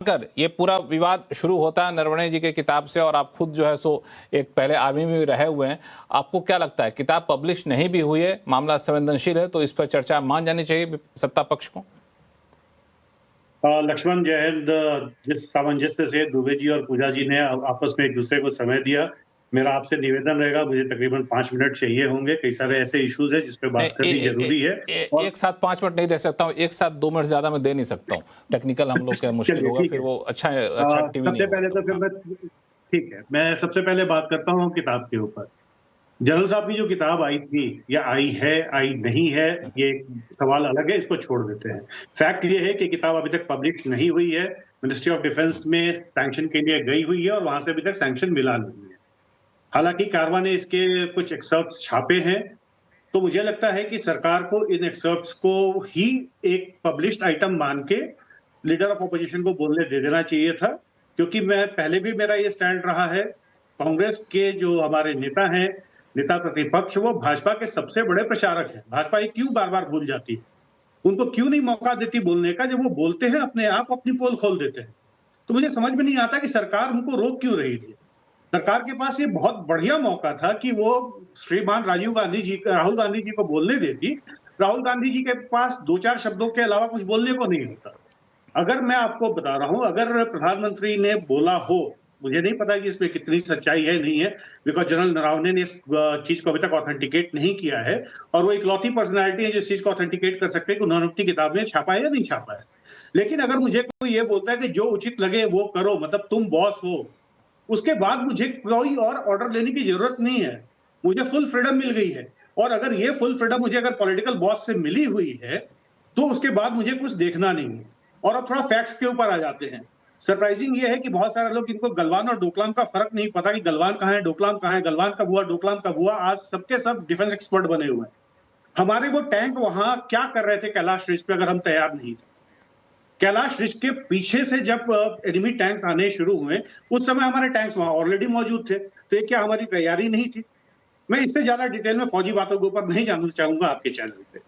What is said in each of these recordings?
कर ये पूरा विवाद शुरू होता है नरवणे जी के किताब से, और आप खुद जो है सो एक पहले आर्मी में भी रहे हुए हैं। आपको क्या लगता है, किताब पब्लिश नहीं भी हुई है, मामला संवेदनशील है, तो इस पर चर्चा मान जानी चाहिए सत्ता पक्ष को? लक्ष्मण, जय हिंद। जिस सामंजस्य से दुबे जी और पूजा जी ने आपस में एक दूसरे को समय दिया, मेरा आपसे निवेदन रहेगा, मुझे तकरीबन 5 मिनट चाहिए होंगे। कई सारे ऐसे इश्यूज है जिस पे बात करनी जरूरी है। एक साथ 5 मिनट नहीं दे सकता हूँ, एक साथ 2 मिनट ज्यादा मैं दे नहीं सकता हूँ। टेक्निकल हम लोग के मुश्किल होगा, फिर वो अच्छा टीवी नहीं सबसे पहले तो फिर मैं, ठीक है, मैं सबसे पहले बात करता हूँ किताब के ऊपर। जनरल साहब की जो किताब आई थी, या आई है, आई नहीं है, ये सवाल अलग है, इसको छोड़ देते हैं। फैक्ट ये है कि किताब अभी तक पब्लिश नहीं हुई है। मिनिस्ट्री ऑफ डिफेंस में सैंक्शन के लिए गई हुई है और वहां से अभी तक सैंक्शन मिला नहीं है। हालांकि कारवां ने इसके कुछ एक्सर्प्ट्स छापे हैं, तो मुझे लगता है कि सरकार को इन एक्सर्प्ट्स को ही एक पब्लिश्ड आइटम मान के लीडर ऑफ ऑपोजिशन को बोलने दे देना चाहिए था। क्योंकि मैं पहले भी मेरा ये स्टैंड रहा है, कांग्रेस के जो हमारे नेता हैं, नेता प्रतिपक्ष, वो भाजपा के सबसे बड़े प्रचारक हैं। भाजपा ये क्यों बार बार भूल जाती है? उनको क्यों नहीं मौका देती बोलने का? जब वो बोलते हैं अपने आप अपनी पोल खोल देते हैं। तो मुझे समझ में नहीं आता कि सरकार उनको रोक क्यों रही थी। सरकार के पास ये बहुत बढ़िया मौका था कि वो श्रीमान राहुल गांधी जी को बोलने देती। राहुल गांधी जी के पास 2-4 शब्दों के अलावा कुछ बोलने को नहीं होता। अगर मैं आपको बता रहा हूं, अगर प्रधानमंत्री ने बोला हो, मुझे नहीं पता कि इसमें कितनी सच्चाई है नहीं है, बिकॉज जनरल नरवणे ने इस चीज को अभी तक ऑथेंटिकेट नहीं किया है, और वो इकलौती पर्सनैलिटी है जो इस चीज को ऑथेंटिकेट कर सकते हैं कि उन्होंने अपनी किताब में छापा है या नहीं छापा है। लेकिन अगर मुझे कोई ये बोलता है कि जो उचित लगे वो करो, मतलब तुम बॉस हो, उसके बाद मुझे कोई और ऑर्डर लेने की जरूरत नहीं है। मुझे फुल फ्रीडम मिल गई है, और अगर ये फुल फ्रीडम मुझे अगर पॉलिटिकल बॉस से मिली हुई है, तो उसके बाद मुझे कुछ देखना नहीं है। और अब थोड़ा फैक्ट्स के ऊपर आ जाते हैं। सरप्राइजिंग ये है कि बहुत सारे लोग, इनको गलवान और डोकलाम का फर्क नहीं पता कि गलवान कहाँ है, डोकलाम कहाँ है, गलवान कब हुआ, डोकलाम कब हुआ। आज सबके सब डिफेंस एक्सपर्ट बने हुए हैं। हमारे वो टैंक वहां क्या कर रहे थे कैलाश ऋषि पे, अगर हम तैयार नहीं थे? कैलाश ऋषि के पीछे से जब एनिमी टैंक्स आने शुरू हुए, उस समय हमारे टैंक्स वहां ऑलरेडी मौजूद थे। तो ये क्या हमारी तैयारी नहीं थी? मैं इससे ज्यादा डिटेल में फौजी बातों के ऊपर नहीं जानना चाहूंगा आपके चैनल पे।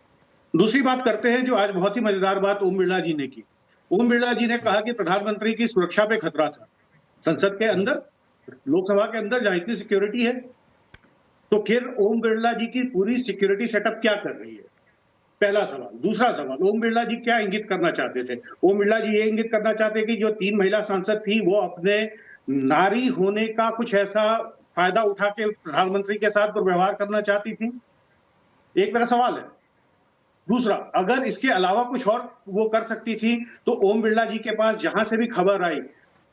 दूसरी बात करते हैं, जो आज बहुत ही मजेदार बात ओम बिरला जी ने की। ओम बिरला जी ने कहा कि प्रधानमंत्री की सुरक्षा पे खतरा था। संसद के अंदर, लोकसभा के अंदर जहां इतनी सिक्योरिटी है, तो फिर ओम बिरला जी की पूरी सिक्योरिटी सेटअप क्या कर रही है? पहला सवाल। दूसरा सवाल, ओम बिरला जी क्या इंगित करना चाहते थे? ओम बिरला जी ये इंगित करना चाहते कि जो 3 महिला सांसद थी, वो अपने नारी होने का कुछ ऐसा फायदा उठा के प्रधानमंत्री के साथ दुर्व्यवहार करना चाहती थी? एक मेरा सवाल है। दूसरा, अगर इसके अलावा कुछ और वो कर सकती थी, तो ओम बिरला जी के पास जहां से भी खबर आई,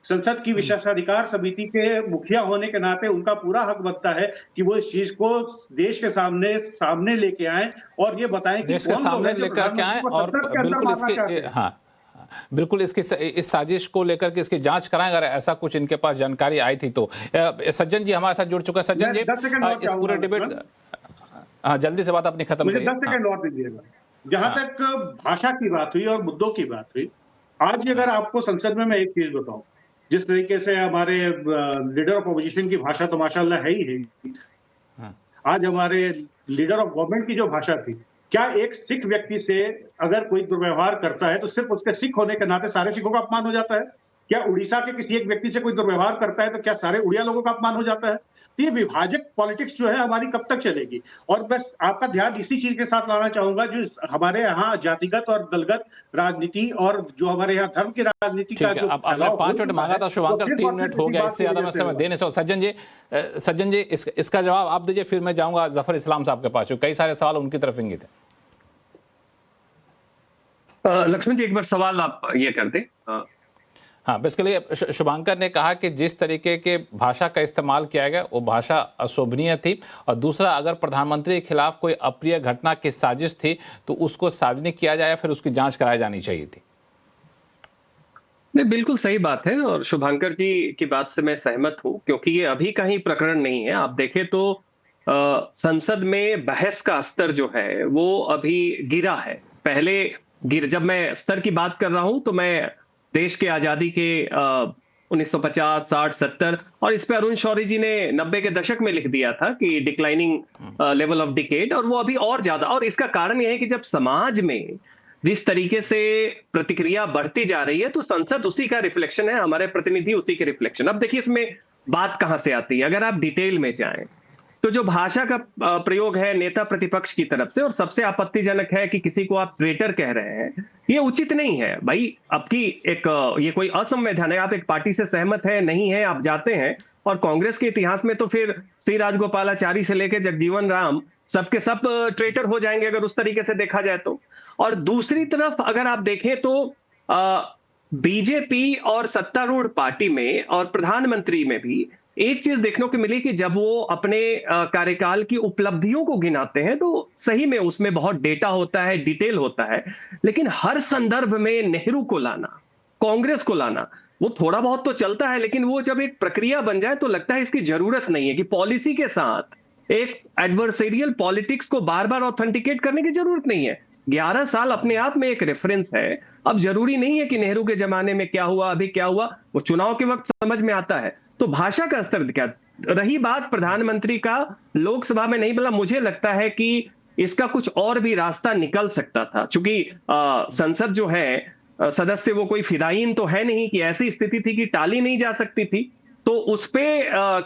संसद की विशेषाधिकार समिति के मुखिया होने के नाते उनका पूरा हक बनता है कि वो इस चीज को देश के सामने लेके आए और ये बताएं कि देश के सामने लेकर के आए, और बिल्कुल इसके, हाँ बिल्कुल इसकी इस साजिश को लेकर के इसकी जांच कराएं, अगर ऐसा कुछ इनके पास जानकारी आई थी तो। सज्जन जी हमारे साथ जुड़ चुके हैं। सज्जन जी, इस पूरे डिबेट, हाँ जल्दी से बात अपनी खत्म करिए। 10 सेकंड और दीजिएगा। जहां तक भाषा की बात हुई और मुद्दों की बात हुई, आज अगर आपको संसद में मैं एक चीज बताऊं, जिस तरीके से हमारे लीडर ऑफ अपोजिशन की भाषा तो माशाल्लाह है ही है। आज हमारे लीडर ऑफ गवर्नमेंट की जो भाषा थी, क्या एक सिख व्यक्ति से अगर कोई दुर्व्यवहार करता है तो सिर्फ उसके सिख होने के नाते सारे सिखों का अपमान हो जाता है? क्या उड़ीसा के किसी एक व्यक्ति से कोई दुर्व्यवहार करता है तो क्या सारे उड़िया लोगों का अपमान हो जाता है? तो ये विभाजक पॉलिटिक्स जो है हमारी कब तक चलेगी? और बस आपका ध्यान इसी चीज के साथ लाना चाहूंगा, जो हमारे यहाँ जातिगत और दलगत राजनीति और जो हमारे यहाँ धर्म की राजनीति का जो 5 मिनट मांगा था शुभांकर, 3 मिनट हो गया, इससे ज्यादा मैं समय दे नहीं सकता। सज्जन जी इसका जवाब आप दीजिए, फिर मैं जाऊंगा जफर इस्लाम साहब के पास, कई सारे सवाल उनकी तरफ इंगित है। लक्ष्मण जी, एक बार सवाल आप ये कर दें। हाँ, बेसिकली शुभांकर ने कहा कि जिस तरीके के भाषा का इस्तेमाल किया गया वो भाषा अशोभनीय थी, और दूसरा, अगर प्रधानमंत्री के खिलाफ कोई अप्रिय घटना की साजिश थी तो उसको सार्वजनिक किया जाए, फिर उसकी जांच कराई जानी चाहिए थी। नहीं, बिल्कुल सही बात है, और शुभांकर जी की बात से मैं सहमत हूं, क्योंकि ये अभी का ही प्रकरण नहीं है। आप देखें तो संसद में बहस का स्तर जो है वो अभी गिरा है। जब मैं स्तर की बात कर रहा हूं तो मैं देश के आजादी के 1950, 60, 70, और इस पे अरुण शौरी जी ने 90 के दशक में लिख दिया था कि डिक्लाइनिंग लेवल ऑफ डिकेड, और वो अभी और ज्यादा। और इसका कारण यह है कि जब समाज में जिस तरीके से प्रतिक्रिया बढ़ती जा रही है, तो संसद उसी का रिफ्लेक्शन है, हमारे प्रतिनिधि उसी के रिफ्लेक्शन। अब देखिए इसमें बात कहां से आती है, अगर आप डिटेल में जाएं तो जो भाषा का प्रयोग है नेता प्रतिपक्ष की तरफ से, और सबसे आपत्तिजनक है कि किसी को आप ट्रेटर कह रहे हैं, ये उचित नहीं है भाई। आपकी एक ये कोई असंवैधानिक है, आप एक पार्टी से सहमत है नहीं है, आप जाते हैं, और कांग्रेस के इतिहास में तो फिर श्री राजगोपालाचारी से लेकर जगजीवन राम सबके सब ट्रेटर हो जाएंगे अगर उस तरीके से देखा जाए तो। और दूसरी तरफ अगर आप देखें तो बीजेपी और सत्तारूढ़ पार्टी में और प्रधानमंत्री में भी एक चीज देखने को मिली कि जब वो अपने कार्यकाल की उपलब्धियों को गिनाते हैं तो सही में उसमें बहुत डेटा होता है, डिटेल होता है, लेकिन हर संदर्भ में नेहरू को लाना, कांग्रेस को लाना, वो थोड़ा बहुत तो चलता है, लेकिन वो जब एक प्रक्रिया बन जाए तो लगता है इसकी जरूरत नहीं है, कि पॉलिसी के साथ एक एडवर्सेरियल पॉलिटिक्स को बार बार ऑथेंटिकेट करने की जरूरत नहीं है। 11 साल अपने आप में एक रेफरेंस है। अब जरूरी नहीं है कि नेहरू के जमाने में क्या हुआ, अभी क्या हुआ, वो चुनाव के वक्त समझ में आता है। तो भाषा का स्तर क्या, रही बात प्रधानमंत्री का लोकसभा में नहीं बोला, मुझे लगता है कि इसका कुछ और भी रास्ता निकल सकता था, क्योंकि संसद जो है सदस्य वो कोई फिदायीन तो है नहीं कि ऐसी स्थिति थी कि टाली नहीं जा सकती थी। तो उस पे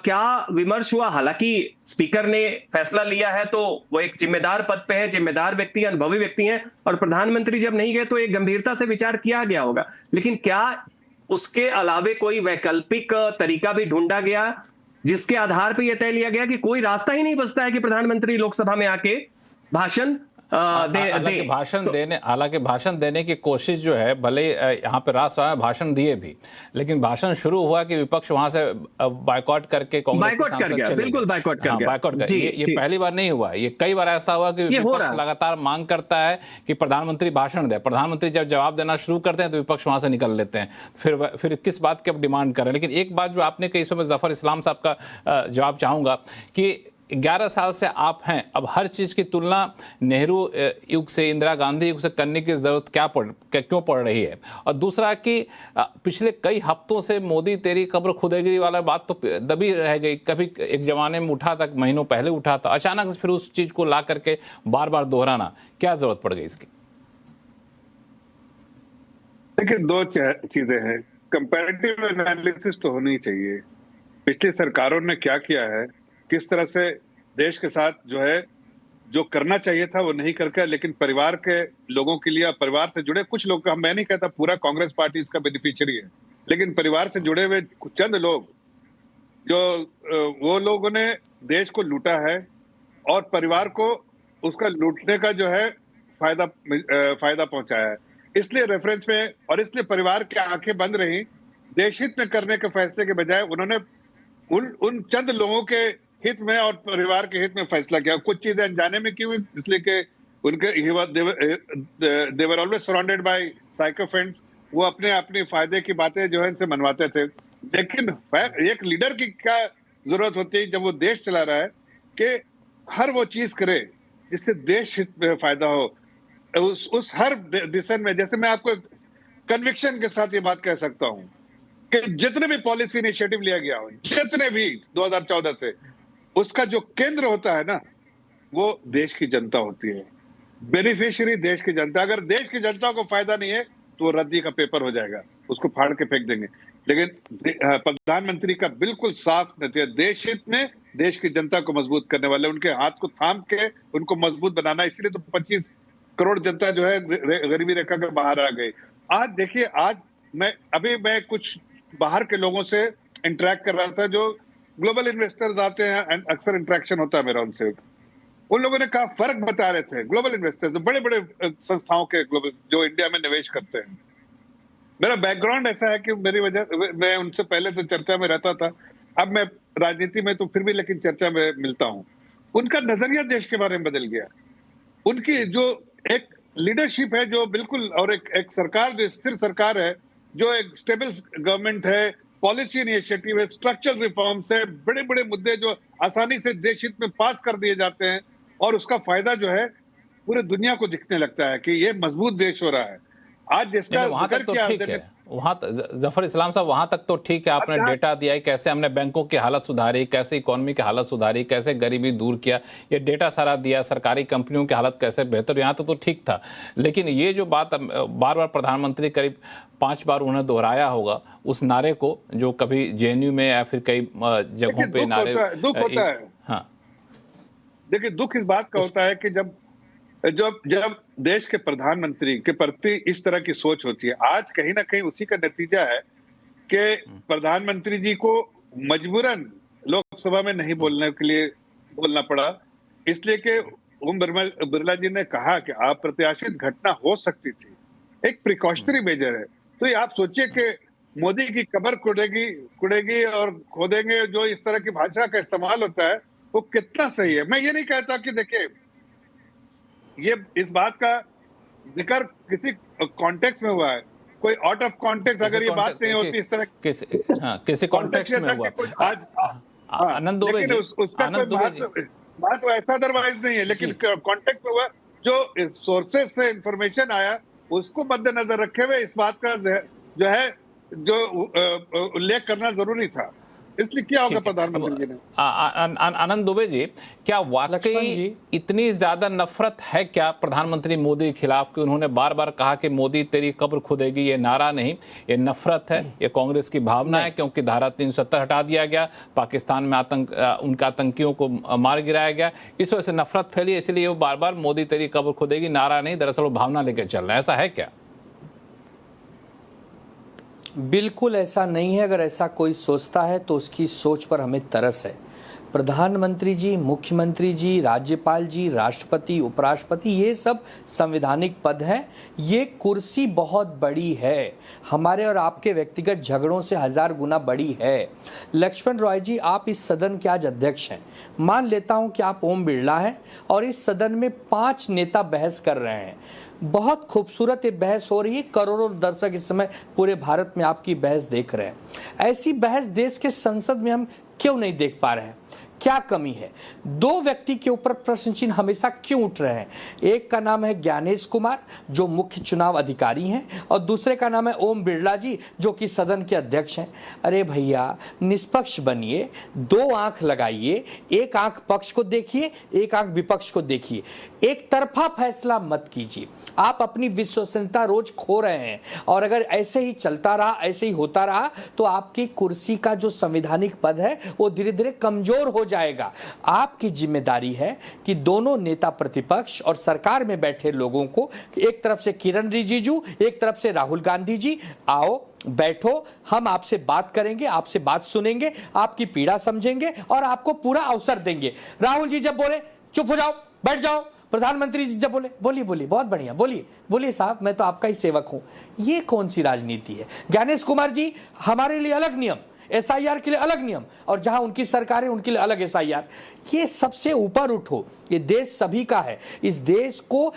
क्या विमर्श हुआ, हालांकि स्पीकर ने फैसला लिया है तो वो एक जिम्मेदार पद पे है, जिम्मेदार व्यक्ति, अनुभवी व्यक्ति हैं, और प्रधानमंत्री जब नहीं गए तो एक गंभीरता से विचार किया गया होगा। लेकिन क्या उसके अलावे कोई वैकल्पिक तरीका भी ढूंढा गया जिसके आधार पर यह तय लिया गया कि कोई रास्ता ही नहीं बचता है कि प्रधानमंत्री लोकसभा में आके भाषण हालांकि भाषण देने की कोशिश जो है, भले यहाँ पे राज्यसभा में भाषण दिए भी, लेकिन भाषण शुरू हुआ कि विपक्ष वहां से बायकॉट करके कांग्रेस के सांसद चले गए। बिल्कुल बायकॉट कर गया। बायकॉट कर, ये पहली बार नहीं हुआ, ये कई बार ऐसा हुआ कि विपक्ष लगातार मांग करता है कि प्रधानमंत्री भाषण दे, प्रधानमंत्री जब जवाब देना शुरू करते हैं तो विपक्ष वहां से निकल लेते हैं, फिर किस बात की अब डिमांड कर रहे हैं। लेकिन एक बात जो आपने कही, इसमें जफर इस्लाम साहब का जवाब चाहूंगा कि 11 साल से आप हैं, अब हर चीज की तुलना नेहरू युग से, इंदिरा गांधी युग से करने की जरूरत क्यों पड़ रही है। और दूसरा कि पिछले कई हफ्तों से मोदी तेरी कब्र खुदेगी वाला बात तो दबी रह गई, कभी एक जमाने में उठा था, महीनों पहले उठा था, अचानक से फिर उस चीज को ला करके बार बार दोहराना, क्या जरूरत पड़ गई इसकी? देखिए, दो चीजें हैं, कंपैरेटिव एनालिसिस तो होनी चाहिए। पिछली सरकारों ने क्या किया है, किस तरह से देश के साथ जो है जो करना चाहिए था वो नहीं करके, लेकिन परिवार के लोगों के लिए, परिवार से जुड़े कुछ लोग, मैं नहीं कहता पूरा कांग्रेस पार्टी इसका बेनिफिशियरी है, लेकिन परिवार से जुड़े हुए चंद लोग, जो वो लोगों ने देश को लूटा है और परिवार को उसका लूटने का जो है फायदा पहुंचाया है। इसलिए रेफरेंस में, और इसलिए परिवार की आंखें बंद रही, देश हित में करने के फैसले के बजाय उन्होंने उन चंद लोगों के हित में और परिवार के हित में फैसला किया। कुछ चीजें अनजाने में की हुई, इसलिए कि उनके दे वर ऑलवेज सराउंडेड बाय साइकोफेंट्स, वो अपने फायदे की बातें जो है इनसे मनवाते थे। लेकिन एक लीडर की क्या जरूरत होती है जब वो देश चला रहा है, कि हर वो चीज करे जिससे देश हित में फायदा हो, उस हर दिशा में। जैसे मैं आपको कन्विक्शन के साथ ये बात कह सकता हूं कि जितने भी पॉलिसी इनिशिएटिव लिया गया हो, जितने भी 2014 से, उसका जो केंद्र होता है ना, वो देश की जनता होती है, बेनिफिशियरी देश की जनता। अगर देश की जनता को फायदा नहीं है तो वो रद्दी का पेपर हो जाएगा, उसको फाड़ के फेंक देंगे। लेकिन प्रधानमंत्री का बिल्कुल साफ नतीजा, देश हित में देश की जनता को मजबूत करने वाले, उनके हाथ को थाम के उनको मजबूत बनाना। इसलिए तो 25 करोड़ जनता जो है गरीबी रेखा के बाहर आ गई। आज देखिए, आज मैं कुछ बाहर के लोगों से इंटरेक्ट कर रहा था, जो ग्लोबल इन्वेस्टर्स आते हैं, अक्सर इंटरेक्शन होता है मेरा उनसे। उन लोगों ने कहा, फर्क बता रहे थे ग्लोबल इन्वेस्टर्स, बड़े बड़े संस्थाओं के ग्लोबल जो इंडिया में निवेश करते हैं। मेरा बैकग्राउंड ऐसा है कि मैं उनसे पहले तो चर्चा में रहता था, अब मैं राजनीति में तो फिर भी लेकिन चर्चा में मिलता हूं। उनका नजरिया देश के बारे में बदल गया। उनकी जो एक लीडरशिप है जो बिल्कुल, और एक सरकार जो स्थिर सरकार है, जो एक स्टेबल गवर्नमेंट है, पॉलिसी इनिशिएटिव है, स्ट्रक्चरल रिफॉर्म्स है, बड़े बड़े मुद्दे जो आसानी से देश हित में पास कर दिए जाते हैं, और उसका फायदा जो है पूरे दुनिया को दिखने लगता है कि ये मजबूत देश हो रहा है। आज जिसका वहां तक तो ठीक है, वहाँ जफर इस्लाम साहब, वहाँ तक तो ठीक है, आपने डेटा दिया है कैसे हमने बैंकों की हालत सुधारी, कैसे इकोनॉमी की हालत सुधारी, कैसे गरीबी दूर किया, ये डेटा सारा दिया, सरकारी कंपनियों की हालत कैसे बेहतर, यहाँ तक तो ठीक था। लेकिन ये जो बात बार बार प्रधानमंत्री करीब 5 बार उन्होंने दोहराया होगा उस नारे को, जो कभी जेएनयू में या फिर कई जगहों पे नारे, दुख होता है। हाँ देखिए, दुख इस बात का होता है कि जब जब जब देश के प्रधानमंत्री के प्रति इस तरह की सोच होती है, आज कहीं ना कहीं उसी का नतीजा है कि प्रधानमंत्री जी को मजबूरन लोकसभा में नहीं बोलने के लिए बोलना पड़ा, इसलिए कि ओम बिरला जी ने कहा कि अप्रत्याशित घटना हो सकती थी, एक प्रिकॉशनरी मेजर है। तो ये आप सोचिए कि मोदी की कब्र कुड़ेगी और खोदेंगे, जो इस तरह की भाषा का इस्तेमाल होता है वो कितना सही है। मैं ये नहीं कहता कि देखिए ये इस बात का जिक्र किसी कॉन्टेक्स्ट में हुआ है, कोई आउट ऑफ कॉन्टेक्स्ट अगर ये बात नहीं होती इस तरह किसी कॉन्टेक्स्ट में हुआ। आज आनंद दुबे जी, उसका कोई बात वैसा अदरवाइज नहीं है, लेकिन कॉन्टेक्स्ट में हुआ, जो सोर्सेज से इंफॉर्मेशन आया उसको मद्देनजर रखे हुए इस बात का जो है जो उल्लेख करना जरूरी था, इसलिए क्या होगा प्रधानमंत्री जी ने। आनंद दुबे जी, क्या वाकई इतनी ज्यादा नफरत है क्या प्रधानमंत्री मोदी के खिलाफ कि उन्होंने बार बार कहा कि मोदी तेरी कब्र खुदेगी? ये नारा नहीं, ये नफरत है, ये कांग्रेस की भावना है, क्योंकि धारा 370 हटा दिया गया, पाकिस्तान में उनका आतंकियों को मार गिराया गया, इस वजह से नफरत फैली, इसलिए वो बार बार मोदी तेरी कब्र खुदेगी नारा नहीं, दरअसल वो भावना लेकर चल रहे हैं, ऐसा है क्या? बिल्कुल ऐसा नहीं है। अगर ऐसा कोई सोचता है तो उसकी सोच पर हमें तरस है। प्रधानमंत्री जी, मुख्यमंत्री जी, राज्यपाल जी, राष्ट्रपति, उपराष्ट्रपति, ये सब संवैधानिक पद हैं। ये कुर्सी बहुत बड़ी है, हमारे और आपके व्यक्तिगत झगड़ों से 1000 गुना बड़ी है। लक्ष्मण रॉय जी, आप इस सदन के आज अध्यक्ष हैं। मान लेता हूं कि आप ओम बिरला हैं और इस सदन में 5 नेता बहस कर रहे हैं। बहुत खूबसूरत ये बहस हो रही है, करोड़ों दर्शक इस समय पूरे भारत में आपकी बहस देख रहे हैं। ऐसी बहस देश के संसद में हम क्यों नहीं देख पा रहे हैं? क्या कमी है? 2 व्यक्ति के ऊपर प्रश्न चिन्ह हमेशा क्यों उठ रहे हैं? एक का नाम है ज्ञानेश कुमार, जो मुख्य चुनाव अधिकारी हैं, और दूसरे का नाम है ओम बिरला जी, जो कि सदन के अध्यक्ष हैं। अरे भैया, निष्पक्ष बनिए, 2 आंख लगाइए, एक आंख पक्ष को देखिए, एक आंख विपक्ष को देखिए, एक तरफा फैसला मत कीजिए। आप अपनी विश्वसनीयता रोज खो रहे हैं, और अगर ऐसे ही चलता रहा, ऐसे ही होता रहा, तो आपकी कुर्सी का जो संवैधानिक पद है वो धीरे धीरे कमजोर हो जाएगा। आपकी जिम्मेदारी है कि दोनों नेता प्रतिपक्ष और सरकार में बैठे लोगों को, एक तरफ से किरण रिजिजू, एक तरफ से राहुल गांधी जी, आओ बैठो, हम आपसे बात करेंगे, आपसे बात सुनेंगे, आपकी पीड़ा समझेंगे और आपको पूरा अवसर देंगे। राहुल जी जब बोले चुप हो जाओ, बैठ जाओ, प्रधानमंत्री जी जब बोले बोलिए बोलिए, बहुत बढ़िया, बोलिए बोलिए साहब, मैं तो आपका ही सेवक हूं। ये कौन सी राजनीति है? ज्ञानेश कुमार जी, हमारे लिए अलग नियम, एसआईआर के लिए अलग नियम, और जहां उनकी सरकार है उनके लिए अलग एसआईआर। ये सबसे ऊपर उठो, ये देश सभी का है। इस देश को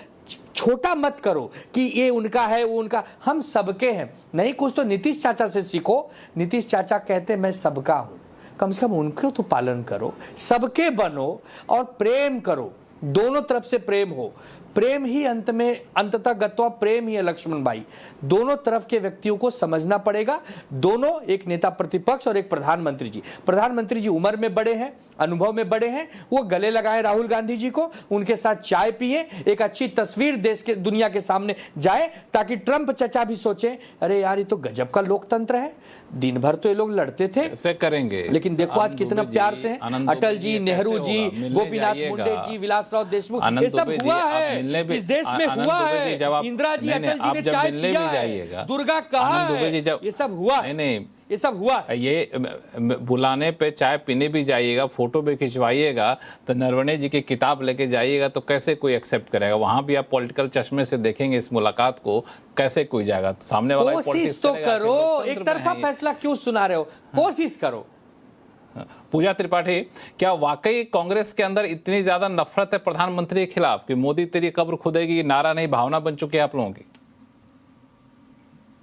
छोटा मत करो कि ये उनका है, वो उनका, हम सबके हैं। नहीं कुछ तो नीतीश चाचा से सीखो। नीतीश चाचा कहते मैं सबका हूं, कम से कम उनको तो पालन करो, सबके बनो और प्रेम करो, दोनों तरफ से प्रेम हो। प्रेम ही अंत में, अंततः गत्वा प्रेम ही है लक्ष्मण भाई। दोनों तरफ के व्यक्तियों को समझना पड़ेगा। दोनों, एक नेता प्रतिपक्ष और एक प्रधानमंत्री जी। प्रधानमंत्री जी उम्र में बड़े हैं, अनुभव में बड़े हैं, वो गले लगाए राहुल गांधी जी को, उनके साथ चाय पिए, एक अच्छी तस्वीर देश के, दुनिया के सामने जाए, ताकि ट्रंप चचा भी सोचे अरे यार ये तो गजब का लोकतंत्र है, दिन भर तो ये लोग लड़ते थे, ऐसे करेंगे, लेकिन देखो आज कितना प्यार से हैं। अटल जी, नेहरू जी, गोपीनाथ मुंडे जी, विलासराव देशमुख, ये सब हुआ है इस देश में, हुआ है। इंदिरा जी, अटल जी ने चाय पिया है, दुर्गा कहा है, ये सब हुआ, ये सब हुआ। ये बुलाने पे चाय पीने भी जाइएगा, फोटो भी खिंचवाइएगा, तो नरवणे जी की किताब लेके जाइएगा, तो कैसे कोई एक्सेप्ट करेगा? वहां भी आप पॉलिटिकल चश्मे से देखेंगे इस मुलाकात को, कैसे कोई जाएगा? तो सामने वाला कोशिश तो करो, एक तरफा फैसला क्यों सुना रहे हो? कोशिश करो। पूजा त्रिपाठी, क्या वाकई कांग्रेस के अंदर इतनी ज्यादा नफरत है प्रधानमंत्री के खिलाफ कि मोदी तेरी कब्र खुदेगी नारा नहीं, भावना बन चुकी है आप लोगों की?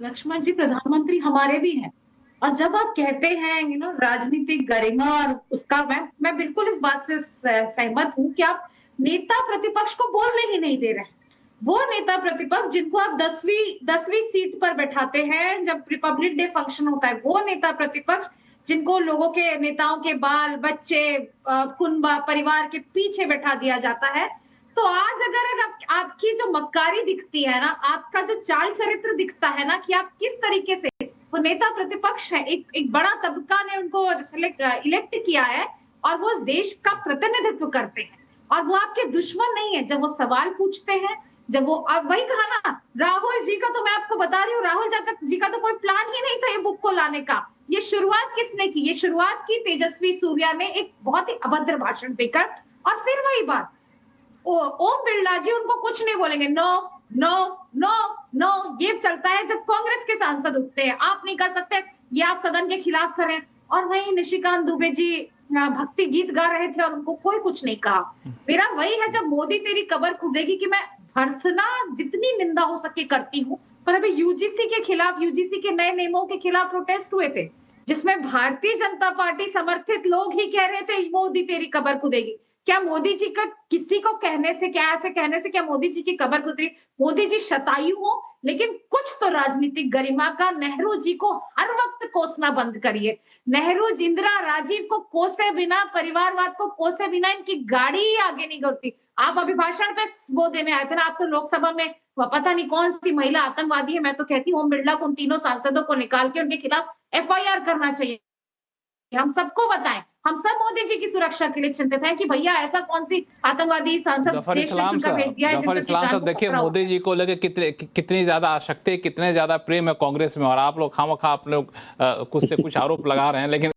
लक्ष्मण जी, प्रधानमंत्री हमारे भी हैं, और जब आप कहते हैं राजनीतिक गरिमा और उसका, मैं बिल्कुल इस बात से सहमत हूं कि आप नेता प्रतिपक्ष को बोलने ही नहीं दे रहे हैं। वो नेता प्रतिपक्ष जिनको आप 10वीं सीट पर बैठाते हैं जब रिपब्लिक डे फंक्शन होता है, वो नेता प्रतिपक्ष जिनको लोगों के नेताओं के बाल बच्चे कुनबा परिवार के पीछे बैठा दिया जाता है। तो आज अगर आपकी जो मक्कारी दिखती है ना, आपका जो चाल चरित्र दिखता है ना कि आप किस तरीके से, वो नेता प्रतिपक्ष है, एक बड़ा तबका ने उनको इलेक्ट किया है और वो देश का प्रतिनिधित्व करते हैं और वो आपके दुश्मन नहीं है। जब वो सवाल पूछते हैं, जब वो वही कहा ना, राहुल जी का तो मैं आपको बता रही हूँ, राहुल जी का तो कोई प्लान ही नहीं था ये बुक को लाने का। ये शुरुआत किसने की? ये शुरुआत की तेजस्वी सूर्या ने एक बहुत ही अभद्र भाषण देकर। और फिर वही बात, ओम बिरला जी उनको कुछ नहीं बोलेंगे, नो नो नो नो, ये चलता है जब कांग्रेस के सांसद उठते हैं, आप नहीं कर सकते, ये आप सदन के खिलाफ करें। और वही निशिकांत दुबे जी भक्ति गीत गा रहे थे और उनको कोई कुछ नहीं कहा। मेरा वही है, जब मोदी तेरी कबर खुदेगी, कि मैं भर्त्सना जितनी निंदा हो सके करती हूँ, पर अभी यूजीसी के खिलाफ, यूजीसी के नए नियमों के खिलाफ प्रोटेस्ट हुए थे जिसमें भारतीय जनता पार्टी समर्थित लोग ही कह रहे थे मोदी तेरी कबर खुदेगी। क्या मोदी जी का किसी को कहने से, क्या ऐसे कहने से क्या मोदी जी की कबर खुदेगी? मोदी जी शतायु हो, लेकिन कुछ तो राजनीतिक गरिमा का नेहरू जी को हर वक्त कोसना बंद करिए। नेहरू, इंदिरा, राजीव को कोसे बिना, परिवारवाद को कोसे बिना इनकी गाड़ी ही आगे नहीं बढ़ती। आप अभी भाषण पे वो देने आए थे ना, आप तो लोकसभा में पता नहीं कौन सी महिला आतंकवादी है, मैं तो कहती हूँ ओम बिरला को, उन तीनों सांसदों को निकाल के उनके खिलाफ एफआईआर करना चाहिए। हम सबको बताएं, हम सब मोदी जी की सुरक्षा के लिए चिंतित हैं कि भैया ऐसा कौन सी आतंकवादी सांसद जफर देश में चुनकर भेज दिया है। जफर इस्लाम साहब, देखिए मोदी जी को लेके कितनी ज्यादा आसक्ति, कितने ज्यादा प्रेम है कांग्रेस में, और आप लोग खामखा आप लोग कुछ से कुछ आरोप लगा रहे हैं, लेकिन